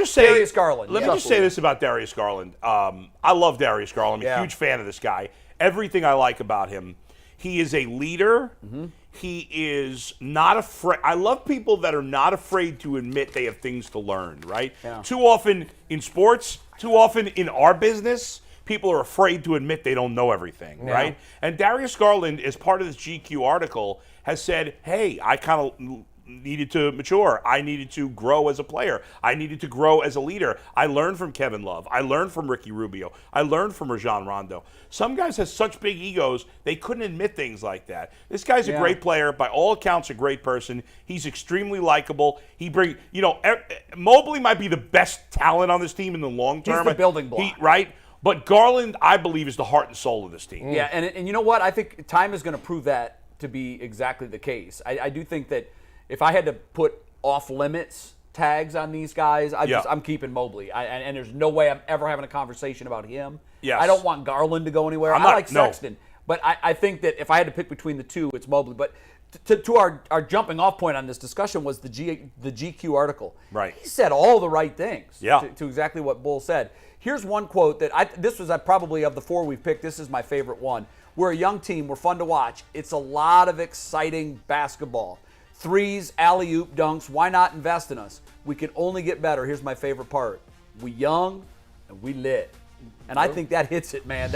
just say Darius Garland. Let me just say this about Darius Garland. I love Darius Garland. I'm a huge fan of this guy. Everything I like about him. He is a leader. Mm-hmm. He is not afraid. I love people that are not afraid to admit they have things to learn, right? Yeah. Too often in sports, too often in our business, people are afraid to admit they don't know everything, right? And Darius Garland, as part of this GQ article, has said, hey, I kind of needed to mature. I needed to grow as a player. I needed to grow as a leader. I learned from Kevin Love. I learned from Ricky Rubio. I learned from Rajon Rondo. Some guys have such big egos, they couldn't admit things like that. This guy's a great player. By all accounts, a great person. He's extremely likable. He brings, Mobley might be the best talent on this team in the long term. He's the building block. Right? But Garland, I believe, is the heart and soul of this team. Yeah, and you know what? I think time is going to prove that to be exactly the case. I do think that if I had to put off-limits tags on these guys, I'm keeping Mobley. And there's no way I'm ever having a conversation about him. Yes. I don't want Garland to go anywhere. I like Sexton. But I think that if I had to pick between the two, it's Mobley. But to our jumping off point on this discussion was the GQ article. Right. He said all the right things to exactly what Bull said. Here's one quote that this was probably of the four we've picked, this is my favorite one. We're a young team. We're fun to watch. It's a lot of exciting basketball. Threes, alley-oop, dunks. Why not invest in us? We can only get better. Here's my favorite part. We young and we lit. And I think that hits it, man.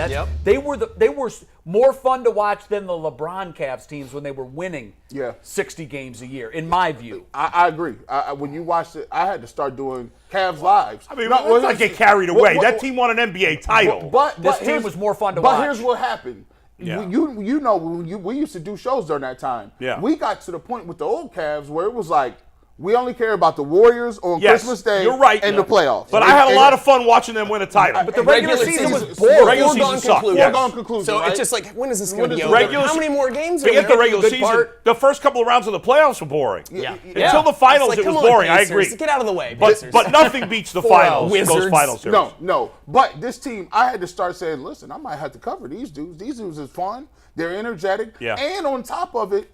They were more fun to watch than the LeBron Cavs teams when they were winning 60 games a year, in my view. I agree. When you watched it, I had to start doing Cavs lives. I mean, let's not get carried away. That team won an NBA title. But this team was more fun to watch. But here's what happened. Yeah. We used to do shows during that time. Yeah. We got to the point with the old Cavs where it was like, we only care about the Warriors on Christmas Day and the playoffs. But I had a lot of fun watching them win a title. But the regular season was boring. Regular season sucked. Foregone conclusion. So it's just like, when is this going to be over? How many more games are there? Forget the regular season. The first couple of rounds of the playoffs were boring. Until the finals, it was boring. I agree. Get out of the way, but nothing beats the finals. Those final series. No. But this team, I had to start saying, listen, I might have to cover these dudes. These dudes is fun. They're energetic. And on top of it,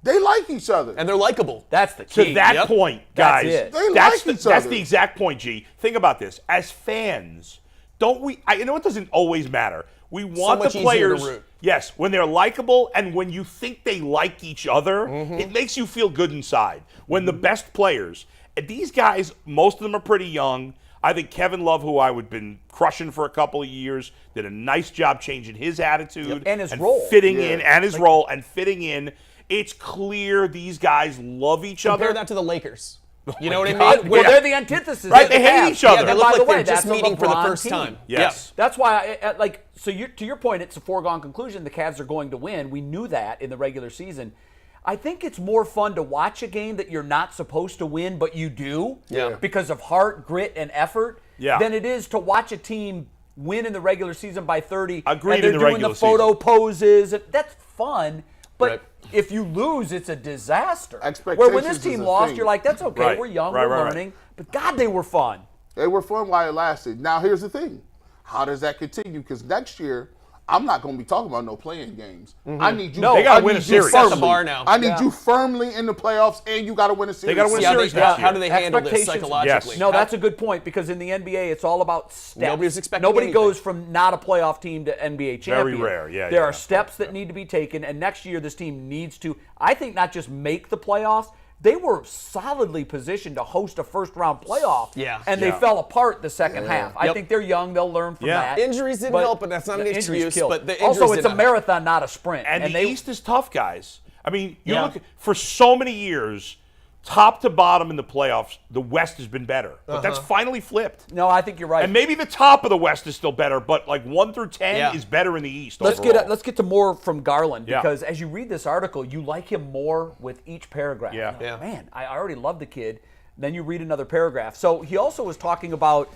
they like each other. And they're likable. That's the key. To that point, guys. They like each other. That's the exact point, G. Think about this. As fans, don't we – it doesn't always matter. We want the players – yes, when they're likable and when you think they like each other, it makes you feel good inside. When the best players – these guys, most of them are pretty young. I think Kevin Love, who I would been crushing for a couple of years, did a nice job changing his attitude. And his role. Fitting in, and his role, and fitting in. It's clear these guys love each other. Compare that to the Lakers. You know what I mean? Well, they're the antithesis. Right, they hate each other. Yeah, they look like they're just meeting for the first time. Yes. That's why, to your point, it's a foregone conclusion the Cavs are going to win. We knew that in the regular season. I think it's more fun to watch a game that you're not supposed to win, but you do because of heart, grit, and effort than it is to watch a team win in the regular season by 30. Agreed, and they're in the doing regular the photo season. Poses. That's fun, but if you lose, it's a disaster. Where when this team lost, you're like, that's okay. We're young, we're learning. But God, they were fun. They were fun while it lasted. Now, here's the thing. How does that continue? Because next year, I'm not going to be talking about no playing games. I need you. They got to win a series. Set the bar now. I need you firmly in the playoffs, and you got to win a series. They got to win a series next year. How do they handle this psychologically? Yes. No, that's a good point because in the NBA, it's all about steps. Nobody's expecting Nobody anything. goes from not a playoff team to NBA champion. Very rare, yeah. There are steps that need to be taken, and next year this team needs to, I think, not just make the playoffs. They were solidly positioned to host a first-round playoff, and they fell apart the second half. I think they're young; they'll learn from that. Injuries didn't help, but that's not an excuse. But the injuries also, it's a marathon, not a sprint. And the East is tough, guys. I mean, you look for so many years, top to bottom in the playoffs, the West has been better. But that's finally flipped. No, I think you're right. And maybe the top of the West is still better, but like 1 through 10 is better in the East. Let's get to more from Garland because as you read this article, you like him more with each paragraph. Man, I already love the kid. Then you read another paragraph. So he also was talking about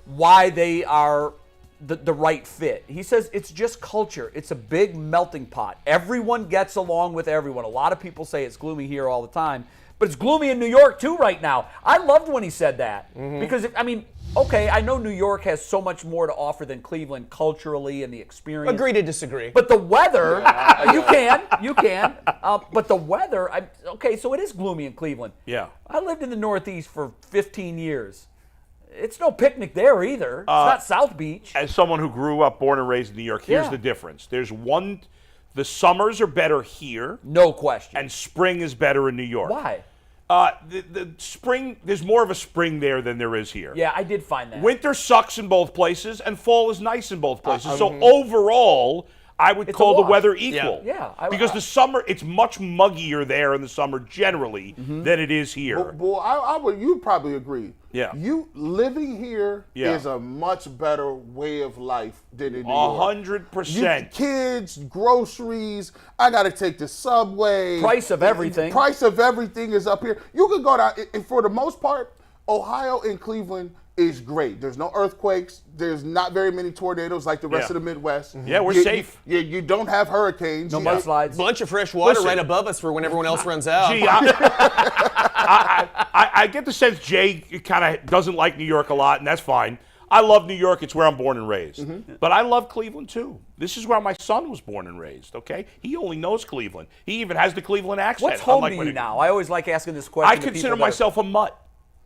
why they are the right fit. He says it's just culture. It's a big melting pot. Everyone gets along with everyone. A lot of people say it's gloomy here all the time. But it's gloomy in New York, too, right now. I loved when he said that. Because, I know New York has so much more to offer than Cleveland culturally and the experience. Agree to disagree. But the weather, you can. But the weather, so it is gloomy in Cleveland. Yeah. I lived in the Northeast for 15 years. It's no picnic there either. It's not South Beach. As someone who grew up, born and raised in New York, here's the difference. The summers are better here. No question. And spring is better in New York. Why? The spring, there's more of a spring there than there is here. Yeah, I did find that. Winter sucks in both places, and fall is nice in both places. So overall, I would call the weather equal. Yeah. Because the summer, it's much muggier there in the summer generally than it is here. Well, you'd probably agree. Yeah. You living here is a much better way of life than in New York. 100%. Kids, groceries, I got to take the subway. Price of everything. Price of everything is up here. You could go down, and for the most part, Ohio and Cleveland is great. There's no earthquakes. There's not very many tornadoes like the rest of the Midwest. Yeah, we're safe. You don't have hurricanes. No mudslides. Bunch of fresh water right above us for when everyone else runs out. Gee, I get the sense Jay kind of doesn't like New York a lot, and that's fine. I love New York. It's where I'm born and raised. But I love Cleveland, too. This is where my son was born and raised, okay? He only knows Cleveland. He even has the Cleveland accent. What's home to you now? I always like asking this question. I consider myself a mutt.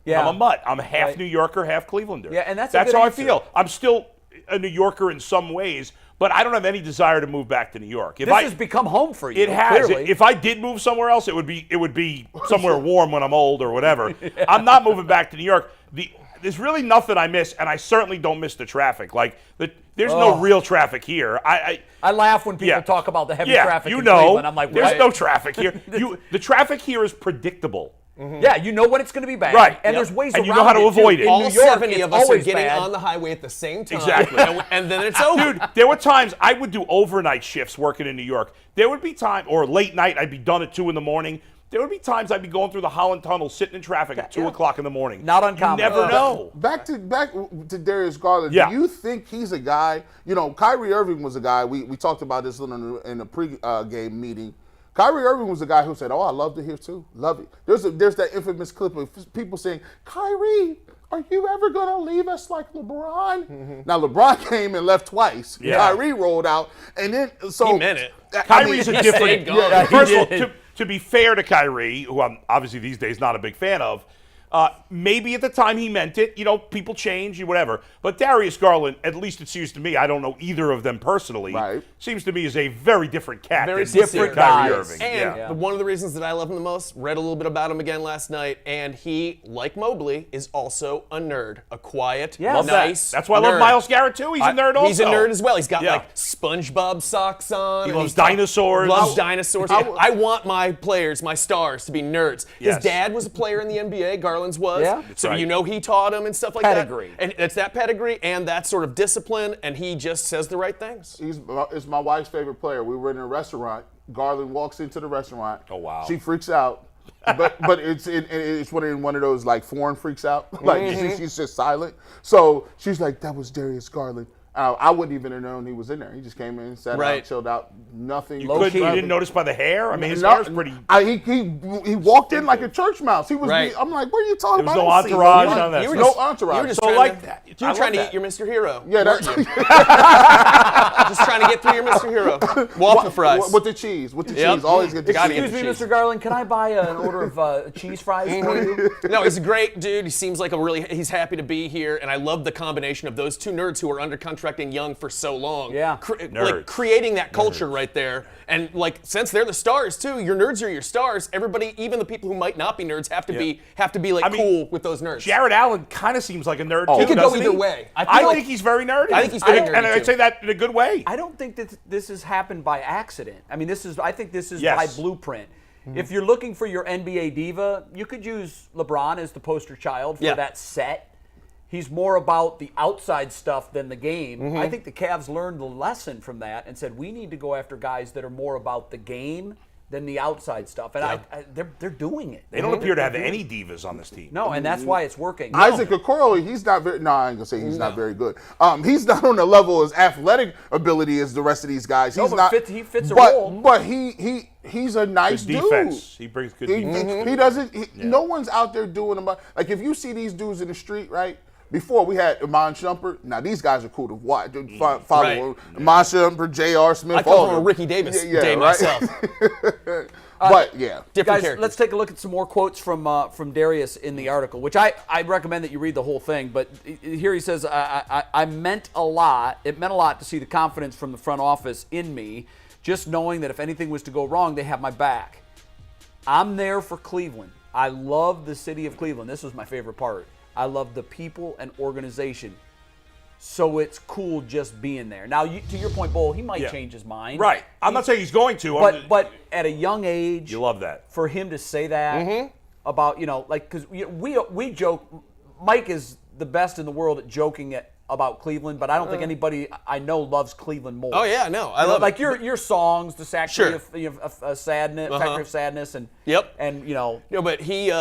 Yeah. I'm a mutt. I'm half New Yorker, half Clevelander. Yeah, and that's how I feel. I'm still a New Yorker in some ways, but I don't have any desire to move back to New York. This has become home for you. It has. Clearly. If I did move somewhere else, it would be somewhere warm when I'm old or whatever. I'm not moving back to New York. There's really nothing I miss, and I certainly don't miss the traffic. There's no real traffic here. I laugh when people talk about the heavy traffic in Cleveland. I'm like, there's no traffic here. The traffic here is predictable. Yeah, you know when it's going to be bad. Right. And there's ways and around it. You know how to avoid it. All In New York, 70 of it's us are always getting bad. on the highway at the same time. Exactly. and then it's over. Dude, there were times I would do overnight shifts working in New York. There would be time, or late night, I'd be done at 2 in the morning. There would be times I'd be going through the Holland Tunnel, sitting in traffic at 2 o'clock in the morning. Not uncommon. You never know. Back to Darius Garland. Yeah. Do you think he's a guy? Kyrie Irving was a guy. We talked about this in the pre-game meeting. Kyrie Irving was a guy who said, "Oh, I loved it here too. Love it." There's that infamous clip of people saying, "Kyrie, are you ever going to leave us like LeBron?" Now, LeBron came and left twice. Yeah. Kyrie rolled out. And then, so. He meant it. Kyrie's a different. First Yeah. of all, to be fair to Kyrie, who I'm obviously these days not a big fan of, maybe at the time he meant it. People change, whatever. But Darius Garland, at least it seems to me, I don't know either of them personally. Right. Seems to me is a very different cat. Very than different Kyrie guys. Irving. And one of the reasons that I love him the most, read a little bit about him again last night, and he, like Mobley, is also a nerd. A quiet, nice That's why I nerd. love Myles Garrett too. He's a nerd also. He's a nerd as well. He's got SpongeBob socks on. He loves dinosaurs. Loves dinosaurs. I want my players, my stars, to be nerds. Yes. His dad was a player in the NBA. Garland's was. Yeah. So right. he taught him and stuff like Pedigree. that. And it's that pedigree and that sort of discipline, and he just says the right things. It's my wife's favorite player. We were in a restaurant. Garland walks into the restaurant. Oh, wow. She freaks out. but it's one of those like foreign freaks out. She's just silent. So she's like, "That was Darius Garland." I wouldn't even have known he was in there. He just came in, sat out, chilled out, nothing. You didn't notice by the hair? I mean, his hair's pretty. He walked in like a church mouse. He was. I'm like, what are you talking about? There was no entourage on that. No entourage. You were just So trying that. You were trying to eat your Mr. Hero. Yeah, that's just trying to get through your Mr. Hero. Waffle fries. With the cheese. Cheese. Always get the cheese. Excuse me, Mr. Garland, can I buy an order of cheese fries for you? No, he's a great dude. He seems like he's happy to be here, and I love the combination of those two nerds who are under contract and young for so long. Yeah. Like creating that culture right there. And like since they're the stars too, your nerds are your stars. Everybody, even the people who might not be nerds, have to be like cool with those nerds. Jared Allen kind of seems like a nerd too. He could go doesn't either he? way. I think he's very nerdy. I think he's very nerdy, and I too. say that in a good way. I don't think that this has happened by accident. I mean, I think this is by blueprint. If you're looking for your NBA diva, you could use LeBron as the poster child for that set. He's more about the outside stuff than the game. I think the Cavs learned the lesson from that and said, we need to go after guys that are more about the game than the outside stuff. And they're doing it. They don't appear to have any divas on this team. No, and that's why it's working. Isaac Okoro, he's not very. No, I ain't gonna say he's not very good. He's not on the level as athletic ability as the rest of these guys. He's not. He fits a role. But he's a nice Good dude. defense. He brings good defense. He doesn't. No one's out there doing about. Like if you see these dudes in the street, right? before we had Iman Shumpert. Now these guys are cool to watch. Follow Iman Shumpert, J.R. Smith. I come from a Ricky Davis day myself. But yeah, different guys, characters. let's take a look at some more quotes from Darius in the article, which I recommend that you read the whole thing. But here he says, I meant a lot. It meant a lot to see the confidence from the front office in me, just knowing that if anything was to go wrong, they have my back. I'm there for Cleveland. I love the city of Cleveland. This was my favorite part. I love the people and organization. So it's cool just being there. Now, to your point, Bull, he might change his mind. Right. I'm not saying he's going to. But at a young age, you love that. For him to say that about, like, because we joke, Mike is the best in the world at joking about Cleveland, but I don't think anybody I know loves Cleveland more. Oh yeah, no, I love like your songs, the Factory of Sadness, Factory of Sadness, and and No, but he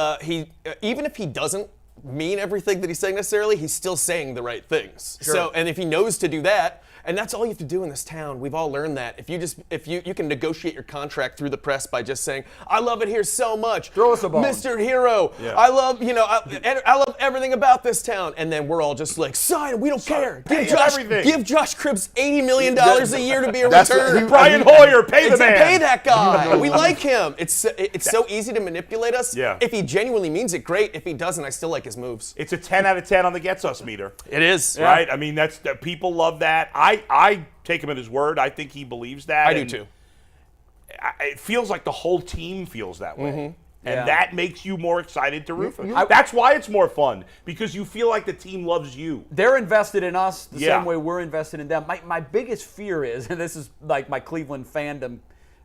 even if he doesn't mean everything that he's saying necessarily, he's still saying the right things. Sure. So, and if he knows to do that, and that's all you have to do in this town. We've all learned that. If you can negotiate your contract through the press by just saying, "I love it here so much." Throw us a bone. Mr. Hero. Yeah. I love, I love everything about this town. And then we're all just like, sign it, we don't care. Give Josh Cribbs $80 million a year to be a return. Brian Hoyer, pay the man. Pay that guy. We like him. It's so easy to manipulate us. Yeah. If he genuinely means it, great. If he doesn't, I still like his moves. It's a 10 out of 10 on the Gets Us meter. It is. Right? I mean, people love that. I take him at his word. I think he believes that. I do too. It feels like the whole team feels that way. Yeah. And that makes you more excited to root for him. That's why it's more fun, because you feel like the team loves you. They're invested in us the same way we're invested in them. My biggest fear is, and this is like my Cleveland fandom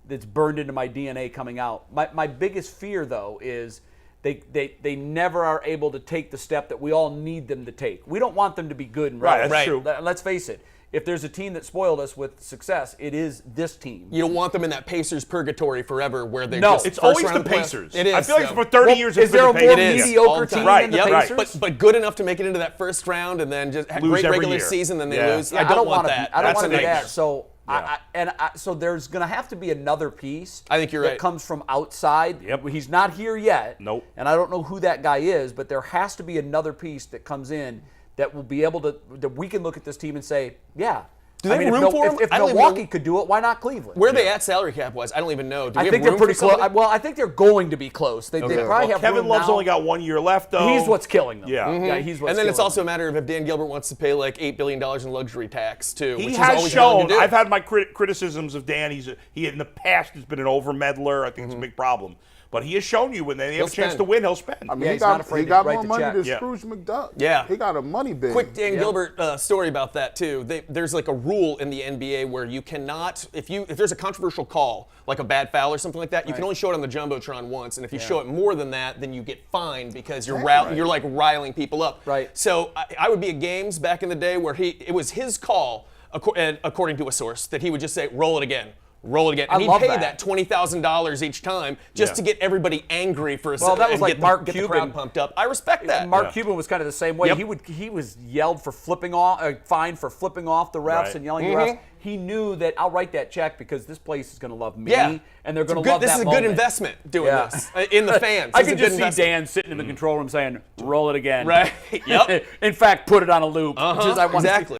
that's burned into my DNA coming out. My biggest fear, though, is they never are able to take the step that we all need them to take. We don't want them to be good and right. That's true. Let's face it. If there's a team that spoiled us with success, it is this team. You don't want them in that Pacers purgatory forever where they're no, just it's always the Pacers. It is. I feel like for 30 years is there a more Pacers. mediocre team than the Pacers? But good enough to make it into that first round and then just have lose great regular year. season, then they lose. Yeah, I don't want that. I don't want to do nightmare. that. So so there's going to have to be another piece. I think you're that right. comes from outside. Yep. He's not here yet. Nope. And I don't know who that guy is, but there has to be another piece that comes in that will be able that we can look at this team and say, yeah. Do they have room for him? If Milwaukee could do it, why not Cleveland? Where are they at salary cap wise? I don't even know. I think they're pretty close. Well, I think they're going to be close. They probably have Kevin room Love's now. only got 1 year left, though. He's what's killing them. Yeah. He's what's And then it's killing also a them. matter of if Dan Gilbert wants to pay like $8 billion in luxury tax too. He which has is always willing shown. to do. I've had my criticisms of Dan. He in the past has been an over meddler. I think it's a big problem. But he has shown you when they have a chance to win, he'll spend. I mean, he's not afraid he to got write more the money check. than Yeah. Scrooge McDuck. Yeah. He got a money bin. Quick Dan Gilbert story about that too. There's like a rule in the NBA where you cannot, if there's a controversial call, like a bad foul or something like that, you can only show it on the jumbotron once, and if you show it more than that, then you get fined because you're like riling people up. Right. So I would be at games back in the day where it was his call, according to a source, that he would just say, "Roll it again." Roll it again. And he'd pay that $20,000 each time just to get everybody angry for a second. Well, that was like Mark get the Cuban. crowd pumped up. I respect that. Mark Cuban was kind of the same way. Yep. He was yelled for flipping off, fined for flipping off the refs and yelling at the refs. He knew that I'll write that check because this place is going to love me, and they're going to love that This is a moment. good investment doing this in the fans. I can just see Dan sitting in the control room saying, "Roll it again." Right. Yep. In fact, put it on a loop. Just, I want to see- Exactly.